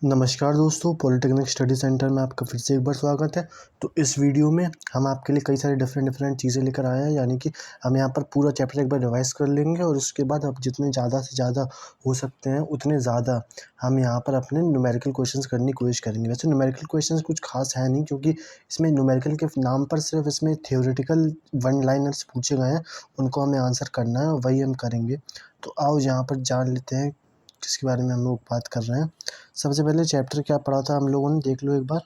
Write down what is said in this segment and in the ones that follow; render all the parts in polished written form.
नमस्कार दोस्तों, polytechnic study centre में आपका फिर से एक बार स्वागत है। तो इस वीडियो में हम आपके लिए कई सारी डिफरेंट चीज़ें लेकर आए हैं, यानी कि हम यहाँ पर पूरा चैप्टर एक बार रिवाइज़ कर लेंगे और उसके बाद आप जितने ज़्यादा से ज़्यादा हो सकते हैं उतने ज़्यादा हम यहाँ पर अपने न्यूमेरिकल क्वेश्चंस करने की कोशिश करेंगे। वैसे न्यूमेरिकल क्वेश्चंस कुछ खास है नहीं, क्योंकि इसमें न्यूमेरिकल के नाम पर सिर्फ इसमें थ्योरेटिकल वन लाइनर्स पूछे गए हैं, उनको हमें आंसर करना है और वही हम करेंगे। तो आओ यहाँ पर जान लेते हैं किसके बारे में हम लोग बात कर रहे हैं। सबसे पहले चैप्टर क्या पढ़ा था हम लोगों ने, देख लो एक बार।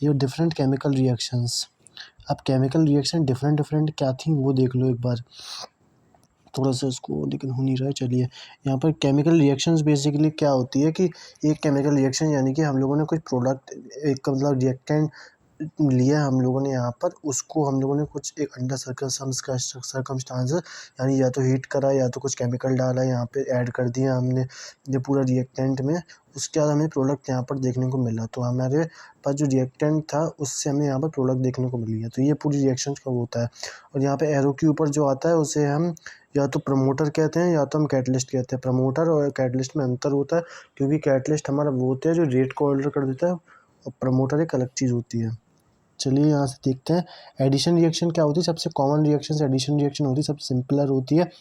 ये डिफरेंट केमिकल रिएक्शंस। अब केमिकल रिएक्शन डिफरेंट क्या थी वो देख लो एक बार। थोड़ा सा इसको लेकिन हो नहीं रहा है। चलिए, यहाँ पर केमिकल रिएक्शंस बेसिकली क्या होती है कि एक केमिकल रिएक्शन यानी कि हम लोगों ने कुछ प्रोडक्ट, एक मतलब रिएक्टेंट लिया हम लोगों ने यहाँ पर, उसको हम लोगों ने कुछ एक अंडर सर्कमस्टांसेस यानी या तो हीट करा या तो कुछ केमिकल डाला, यहाँ पे ऐड कर दिया हमने ये पूरा रिएक्टेंट में। उसके बाद हमें प्रोडक्ट यहाँ पर देखने को मिला, तो हमारे पास जो रिएक्टेंट था उससे हमें यहाँ पर प्रोडक्ट देखने को मिली है। तो ये पूरी रिएक्शन का होता है। और यहाँ पे एरो के ऊपर जो आता है उसे हम या तो प्रमोटर कहते हैं या तो हम कैटलिस्ट कहते हैं। प्रमोटर और कैटलिस्ट में अंतर होता है, क्योंकि कैटलिस्ट हमारा वो होता है जो रेट को ऑल्टर कर देता है और प्रमोटर एक अलग चीज़ होती है। चलिए यहाँ से देखते हैं एडिशन रिएक्शन क्या होती है। सबसे कॉमन रिएक्शन से एडिशन रिएक्शन होती है, सबसे सिंपलर होती है।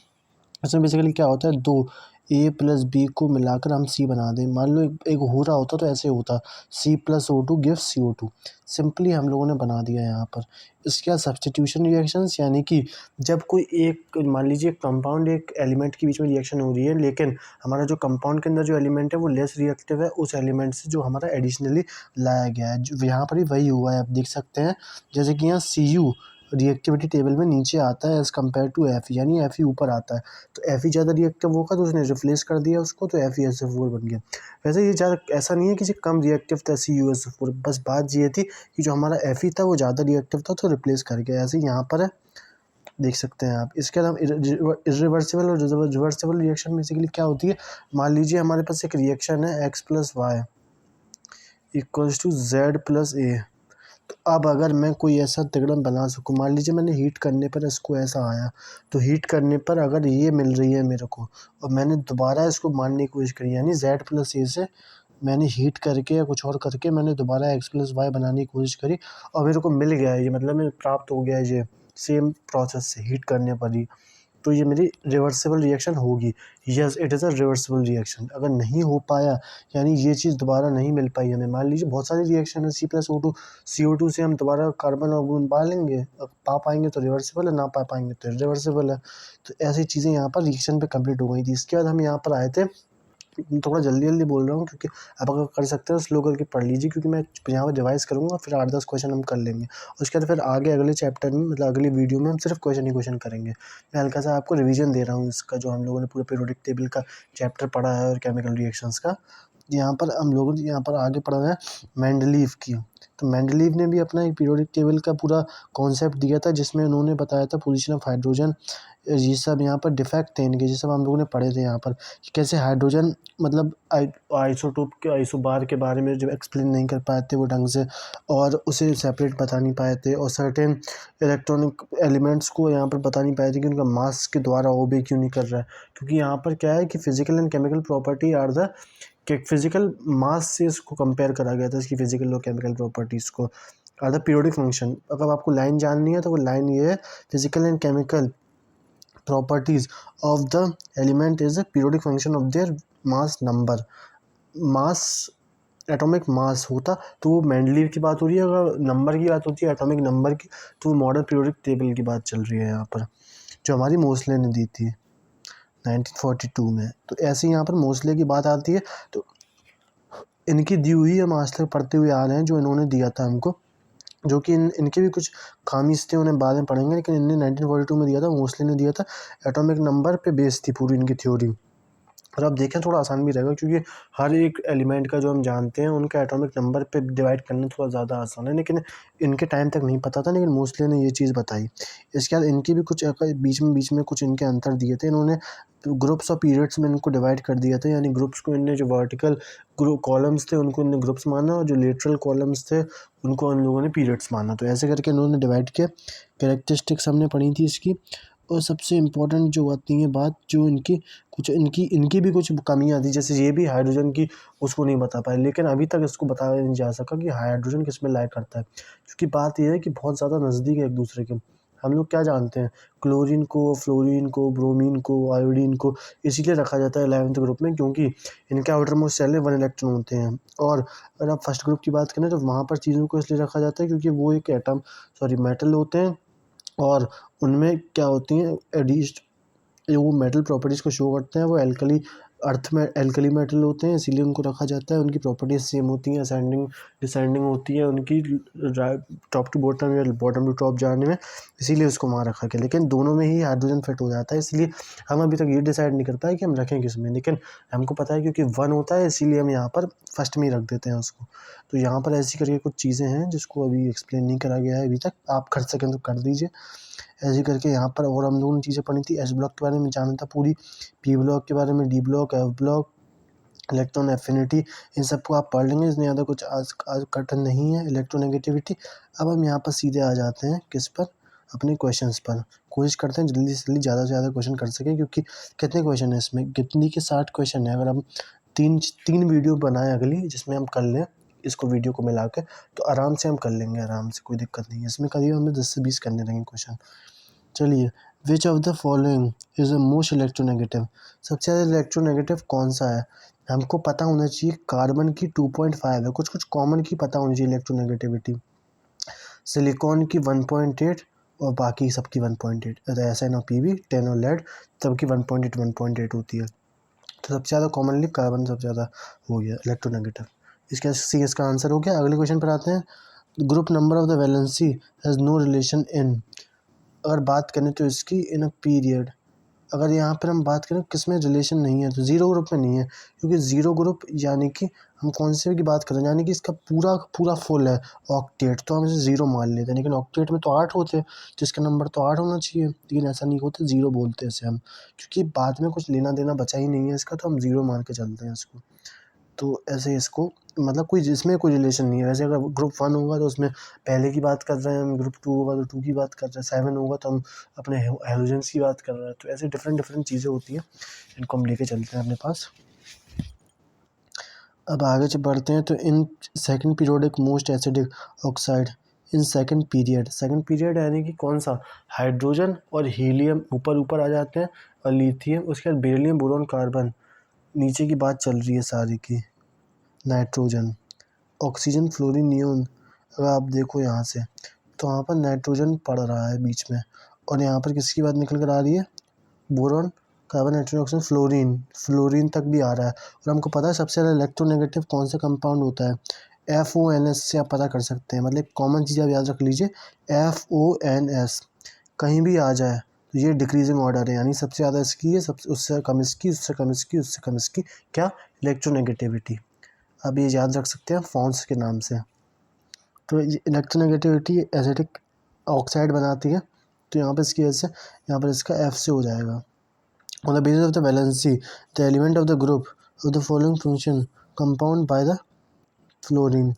इसमें बेसिकली क्या होता है, दो ए प्लस बी को मिलाकर हम सी बना दें। मान लो एक हो रहा होता तो ऐसे होता, C plus O2 gives CO2। Simply हम लोगों ने बना दिया यहाँ पर। इसके बाद सब्स्टिट्यूशन रिएक्शंस, यानी कि जब कोई एक, मान लीजिए कंपाउंड एक एलिमेंट के बीच में रिएक्शन हो रही है, लेकिन हमारा जो कंपाउंड के अंदर जो एलिमेंट है वो लेस रिएक्टिव है उस एलिमेंट से जो हमारा एडिशनली लाया गया है। जो यहाँ पर भी वही हुआ है, आप देख सकते हैं। जैसे कि यहाँ Cu रिएक्टिविटी टेबल में नीचे आता है एज़ कम्पेयर टू Fe, यानी Fe ऊपर आता है। तो Fe ज़्यादा रिएक्टिव होगा तो उसने रिप्लेस कर दिया उसको, तो FeSO4 बन गया। वैसे ये ज़्यादा ऐसा नहीं है कि कम रिएक्टिव था CuSO4, बस बात ये थी कि जो हमारा Fe था वो ज़्यादा रिएक्टिव था तो रिप्लेस कर गया। ऐसे यहाँ पर है, देख सकते हैं आप। इसके अलावा इरिवर्सिबल और रिवर्सिबल रिएक्शन बेसिकली क्या होती है, मान लीजिए हमारे पास एक रिएक्शन है X + Y = Z + A। तो अब अगर मैं कोई ऐसा तिगड़म बना सकूँ, मान लीजिए मैंने हीट करने पर इसको ऐसा आया, तो हीट करने पर अगर ये मिल रही है मेरे को और मैंने दोबारा इसको मानने की कोशिश करी, यानी Z + A से मैंने हीट करके या कुछ और करके मैंने दोबारा X + Y बनाने की कोशिश करी और मेरे को मिल गया है ये, मतलब मैं प्राप्त हो गया है ये सेम प्रोसेस से हीट करने पर ही, तो ये मेरी रिवर्सिबल रिएक्शन होगी। Yes, it is a reversible reaction. अगर नहीं हो पाया, यानी ये चीज़ दोबारा नहीं मिल पाई हमें, मान लीजिए बहुत सारी रिएक्शन है C+O2, CO2 से हम दोबारा कार्बन और बूंद पा लेंगे, पा पाएंगे तो रिवर्सिबल है, ना पा पाएंगे तो रिवर्सिबल है। तो ऐसी चीज़ें यहाँ पर रिएक्शन पे कंप्लीट हो गई थी। इसके बाद हम यहाँ पर आए थे, थोड़ा जल्दी बोल रहा हूँ क्योंकि आप अगर कर सकते हो स्लो करके पढ़ लीजिए, क्योंकि मैं यहाँ पर रिवाइज़ करूँगा, फिर 8-10 क्वेश्चन हम कर लेंगे। उसके बाद फिर आगे अगले चैप्टर में, मतलब अगली वीडियो में हम सिर्फ क्वेश्चन ही क्वेश्चन करेंगे। मैं हल्का सा आपको रिवीजन दे रहा हूँ इसका, जो हम लोगों ने पूरा पीरियोडिक टेबल का चैप्टर पढ़ा है और केमिकल रिएक्शंस का। यहाँ पर हम लोगों ने यहाँ पर आगे पढ़ा है मेंडलीव की। तो मेंडलीव ने भी अपना एक पीरियोडिक टेबल का पूरा कॉन्सेप्ट दिया था, जिसमें उन्होंने बताया था पोजीशन ऑफ हाइड्रोजन। ये सब यहाँ पर डिफेक्ट थे इनके, ये सब हम लोगों ने पढ़े थे यहाँ पर, कि कैसे हाइड्रोजन मतलब आइसोटोप के, आइसोबार के बारे में जब एक्सप्लेन नहीं कर पाए थे वो ढंग से, और उसे सेपरेट बता नहीं पाए थे, और सर्टेन इलेक्ट्रॉनिक एलिमेंट्स को यहाँ पर बता नहीं पाए थे कि उनका मास के द्वारा ओबे क्यों नहीं कर रहा है। क्योंकि यहाँ पर क्या है कि physical and chemical property are the, कि फिजिकल मास से इसको कंपेयर करा गया था, इसकी फिजिकल और केमिकल प्रॉपर्टीज़ को। आर द पीरियोडिक फंक्शन, अगर आपको लाइन जाननी है तो वो लाइन ये है, physical and chemical properties of the element is a periodic function of their mass number। Mass, atomic mass होता तो वो मेंडलीव की बात हो रही है, अगर नंबर की बात होती है एटॉमिक नंबर की, तो वो मॉडर्न पीरियोडिक टेबल की बात चल रही है यहाँ पर, जो हमारी मोस्ले ने दी थी 1942 में। तो ऐसे यहाँ पर मोस्ले की बात आती है, तो इनकी दी हुई हम आज तक पढ़ते हुए आ रहे हैं, जो इन्होंने दिया था हमको, जो कि इनके भी कुछ खामीज़ थे, उन्हें बाद में पढ़ेंगे, लेकिन इन्हें 1942 में दिया था, मोस्टली ने दिया था। एटॉमिक नंबर पे बेस थी पूरी इनकी थ्योरी। और अब देखें थोड़ा आसान भी रहेगा, क्योंकि हर एक एलिमेंट का जो हम जानते हैं उनका एटॉमिक नंबर पे डिवाइड करना थोड़ा ज़्यादा आसान है, लेकिन इनके टाइम तक नहीं पता था, लेकिन मोस्टली ने ये चीज़ बताई। इसके बाद इनकी भी कुछ बीच में कुछ इनके अंतर दिए थे इन्होंने, ग्रुप्स और पीरियड्स में इनको डिवाइड कर दिया था, यानी ग्रुप्स को इनने, जो वर्टिकल कॉलम्स थे उनको इनने ग्रुप्स माना, और जो लेटरल कॉलम्स थे उनको इन लोगों ने पीरियड्स माना। तो ऐसे करके इन्होंने डिवाइड किया। कैरेक्टरिस्टिक्स हमने पढ़ी थी इसकी। और सबसे इम्पोर्टेंट जो आती है बात, जो इनकी भी कुछ कमियाँ आती, जैसे ये भी हाइड्रोजन की उसको नहीं बता पाए, लेकिन अभी तक इसको बताया नहीं जा सका कि हाइड्रोजन किस में लाइक करता है, क्योंकि बात यह है कि बहुत ज़्यादा नज़दीक है एक दूसरे के। हम लोग क्या जानते हैं, क्लोरीन को, फ्लोरीन को, ब्रोमीन को, आयोडीन को इसीलिए रखा जाता है 11th ग्रुप में, क्योंकि इनके आउटर मोस्ट शेल में 1 इलेक्ट्रॉन होते हैं। और अगर आप फर्स्ट ग्रुप की बात करें तो वहाँ पर चीज़ों को इसलिए रखा जाता है क्योंकि वो एक मेटल होते हैं, और उनमें क्या होती हैं जो वो मेटल प्रॉपर्टीज़ को शो करते हैं, वो अर्थ में एल्कली मेटल होते हैं, इसीलिए उनको रखा जाता है। उनकी प्रॉपर्टीज़ सेम होती हैं, असेंडिंग डिसेंडिंग होती है उनकी, टॉप टू बॉटम या बॉटम टू टॉप जाने में, इसीलिए उसको वहाँ रखा गया। लेकिन दोनों में ही हाइड्रोजन फिट हो जाता है, इसलिए हम अभी तक ये डिसाइड नहीं कर पाए कि हम रखें किस में, लेकिन हमको पता है क्योंकि 1 होता है इसीलिए हम यहाँ पर फर्स्ट में ही रख देते हैं उसको। तो यहाँ पर ऐसी करके कुछ चीज़ें हैं जिसको अभी एक्सप्लेन नहीं करा गया है अभी तक, आप कर सकें तो कर दीजिए ऐसे करके यहाँ पर। और हम लोगों ने चीज़ें पढ़ी थी, एस ब्लॉक के बारे में जाना था पूरी, पी ब्लॉक के बारे में, D block, F block, electron affinity, इन सबको आप पढ़ लेंगे, इसमें ज़्यादा कुछ आज कठिन नहीं है। इलेक्ट्रोनेगेटिविटी। अब हम यहाँ पर सीधे आ जाते हैं किस पर, अपने क्वेश्चंस पर। कोशिश करते हैं जल्दी से जल्दी ज़्यादा से ज़्यादा क्वेश्चन कर सकें, क्योंकि कितने क्वेश्चन है इसमें, गिनती के 60 क्वेश्चन है। अगर हम तीन वीडियो बनाएं अगली, जिसमें हम कर लें इसको वीडियो को मिला के, तो आराम से हम कर लेंगे, आराम से, कोई दिक्कत नहीं है इसमें। करीब हमें 10 से 20 करने रहेंगे क्वेश्चन। चलिए, which of the following is the most electronegative. सबसे ज़्यादा इलेक्ट्रोनेगेटिव कौन सा है, हमको पता होना चाहिए। कार्बन की 2.5 है, कुछ कॉमन की पता होनी चाहिए इलेक्ट्रोनेगेटिविटी। सिलिकॉन की 1.8 और बाकी सबकी 1.8, SN और PB, 10 और लेड, सबकी 1.8 होती है। तो सबसे ज़्यादा कॉमनली कार्बन सबसे ज़्यादा हो गया इलेक्ट्रोनेगेटिव। इसका आंसर हो गया। अगले क्वेश्चन पर आते हैं। Group number of the valency has no relation in. अगर बात करें तो इसकी इन अ पीरियड, अगर यहाँ पर हम बात करें किस में रिलेशन नहीं है, तो ज़ीरो ग्रुप में नहीं है, क्योंकि ज़ीरो ग्रुप यानी कि हम कौन से की बात कर रहे हैं, यानी कि इसका पूरा पूरा फुल है ऑक्टेट, तो हम इसे ज़ीरो मान लेते हैं। लेकिन ऑक्टेट में तो 8 होते हैं, तो इसका नंबर तो 8 होना चाहिए, लेकिन ऐसा नहीं होता, ज़ीरो बोलते हैं इसे हम, क्योंकि बाद में कुछ लेना देना बचा ही नहीं है इसका, तो हम ज़ीरो मान के चलते हैं इसको। तो ऐसे इसको मतलब कोई इसमें कोई रिलेशन नहीं है। वैसे अगर ग्रुप 1 होगा तो उसमें पहले की बात कर रहे हैं हम, ग्रुप 2 होगा तो 2 की बात कर रहे हैं, 7 होगा तो हम अपने हैलोजेंस की बात कर रहे हैं। तो ऐसे डिफरेंट चीज़ें होती हैं, इनको हम लेके चलते हैं अपने पास। अब आगे बढ़ते हैं। तो in second periodic most acidic oxide in second period यानी कि कौन सा, हाइड्रोजन और हीलियम ऊपर आ जाते हैं, और लिथियम, उसके बाद बेरिलियम, बोरॉन, कार्बन, नीचे की बात चल रही है सारी की, नाइट्रोजन, ऑक्सीजन, फ्लोरीन, नियोन। अगर आप देखो यहाँ से तो वहाँ पर नाइट्रोजन पड़ रहा है बीच में, और यहाँ पर किसकी बात निकल कर आ रही है, boron, carbon, nitrogen, oxygen, fluorine तक भी आ रहा है। और हमको पता है सबसे ज़्यादा इलेक्ट्रोनेगेटिव कौन सा कंपाउंड होता है, FONS से आप पता कर सकते हैं। मतलब कॉमन चीज़ आप याद रख लीजिए, FONS कहीं भी आ जाए तो ये डिक्रीजिंग ऑर्डर है, यानी सबसे ज़्यादा इसकी है, सबसे उससे कम इसकी, उससे कम इसकी, उससे कम इसकी, क्या, इलेक्ट्रोनेगेटिविटी। अब ये याद रख सकते हैं फॉन्स के नाम से। तो इलेक्ट्रोनेगेटिविटी एसिडिक ऑक्साइड बनाती है, तो यहाँ पर इसकी वजह से यहाँ पर इसका F से हो जाएगा। On the basis of the valency the element of the group of the following function compound by the fluorine.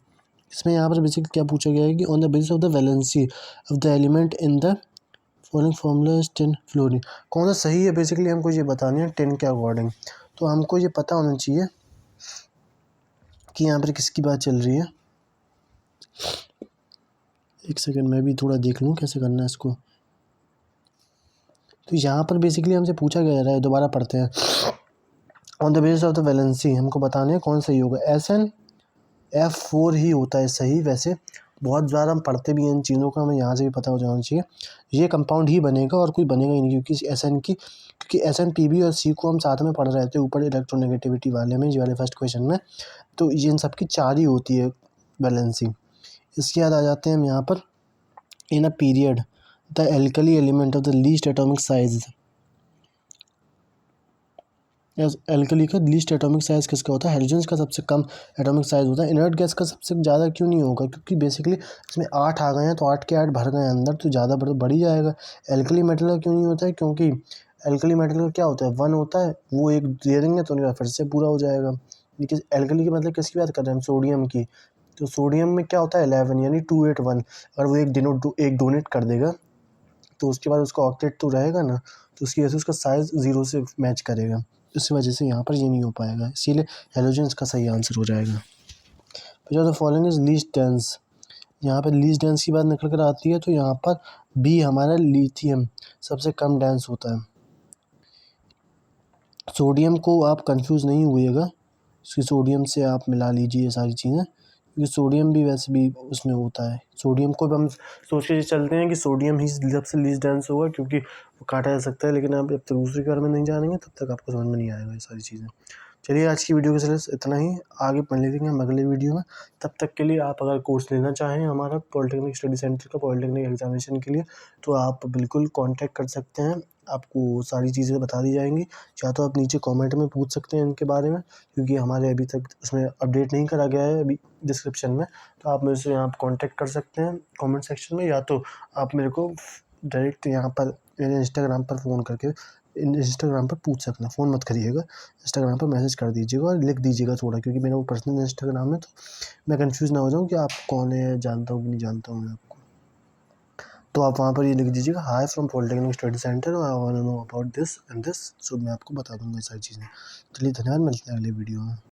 इसमें यहाँ पर बेसिकली क्या पूछा गया है कि on the basis of the valency of the element in the following formula is 10 fluorine, कौन सा सही है, बेसिकली हमको ये बतानी है 10 के अकॉर्डिंग। तो हमको ये पता होना चाहिए कि यहाँ पर किसकी बात चल रही है। एक सेकंड मैं भी थोड़ा देख लूँ कैसे करना है इसको। तो यहाँ पर बेसिकली हमसे पूछा गया है, दोबारा पढ़ते हैं। On the basis of the valency हमको बताना है कौन सही होगा, SnF4 ही होता है सही। वैसे बहुत ज़्यादा हम पढ़ते भी हैं इन चीज़ों का, हमें यहाँ से भी पता हो जाना चाहिए, ये कंपाउंड ही बनेगा और कोई बनेगा ही नहीं, क्योंकि SN PB और C को हम साथ में पढ़ रहे थे ऊपर इलेक्ट्रोनेगेटिविटी वाले में, ये वाले फर्स्ट क्वेश्चन में। तो ये इन सबकी 4 ही होती है वैलेंसी। इसके बाद आ जाते हैं हम यहाँ पर, in a period the alkali element of the least atomic size. Alkali का लीस्ट एटॉमिक साइज़ किसका होता है, हाइड्रोजन का सबसे कम एटॉमिक साइज़ होता है। इनर्ट गैस का सबसे ज़्यादा क्यों नहीं होगा, क्योंकि बेसिकली इसमें 8 आ गए हैं, तो 8 के 8 भर गए अंदर, तो ज़्यादा बढ़ ही जाएगा। एल्कली मेटल का क्यों नहीं होता है, क्योंकि एल्कली मेटल का क्या होता है, 1 होता है, वो एक दे देंगे तो उनका फिर से पूरा हो जाएगा। लेकिन एल्कली की मतलब किसकी बात कर रहे हैं हम, सोडियम की। तो सोडियम में क्या होता है 11, यानी 281। अगर वो एक डोनेट कर देगा तो उसके बाद उसका ऑक्टेट तो रहेगा ना, तो उसकी वजह से उसका साइज़ 0 से मैच करेगा। इस वजह से यहाँ पर ये नहीं हो पाएगा, इसीलिए हैलोजन इसका सही आंसर हो जाएगा। फिर the following is least dense. यहाँ पर लीस्ट डेंस की बात निकल कर आती है, तो यहाँ पर बी हमारा लिथियम सबसे कम डेंस होता है। सोडियम को आप कंफ्यूज नहीं हुइएगा, इसकी सोडियम से आप मिला लीजिए ये सारी चीज़ें, क्योंकि सोडियम भी वैसे भी उसमें होता है। सोडियम को भी हम सोच के चलते हैं कि सोडियम ही सबसे लीस्ट डेंस होगा, क्योंकि वो काटा जा सकता है, लेकिन आप जब तक दूसरे के बारे में नहीं जानेंगे तब तक आपको समझ में नहीं आएगा ये सारी चीज़ें। चलिए आज की वीडियो के सिर्फ इतना ही, आगे पढ़ लेंगे हम अगले वीडियो में। तब तक के लिए आप अगर कोर्स लेना चाहें हमारा पॉलिटेक्निक स्टडी सेंटर का पॉलिटेक्निक एग्जामिनेशन के लिए, तो आप बिल्कुल कांटेक्ट कर सकते हैं, आपको सारी चीज़ें बता दी जाएंगी। या तो आप नीचे कमेंट में पूछ सकते हैं इनके बारे में, क्योंकि हमारे अभी तक उसमें अपडेट नहीं करा गया है अभी डिस्क्रिप्शन में, तो आप मेरे से यहाँ पर कॉन्टैक्ट कर सकते हैं कॉमेंट सेक्शन में, या तो आप मेरे को डायरेक्ट यहाँ पर मेरे इंस्टाग्राम पर फ़ोन करके इंस्टाग्राम पर पूछ सकना, फ़ोन मत करिएगा, इंस्टाग्राम पर मैसेज कर दीजिएगा और लिख दीजिएगा थोड़ा, क्योंकि मेरा वो पर्सनल इंस्टाग्राम है, तो मैं कंफ्यूज ना हो जाऊँ कि आप कौन है, जानता हूँ कि नहीं जानता हूँ मैं आपको। तो आप वहाँ पर ये लिख दीजिएगा, hi from polytechnic study centre, I want to know about this and this, so मैं आपको बता दूँगा ये सारी चीज़ें। चलिए धन्यवाद, मिलते हैं अगले वीडियो में।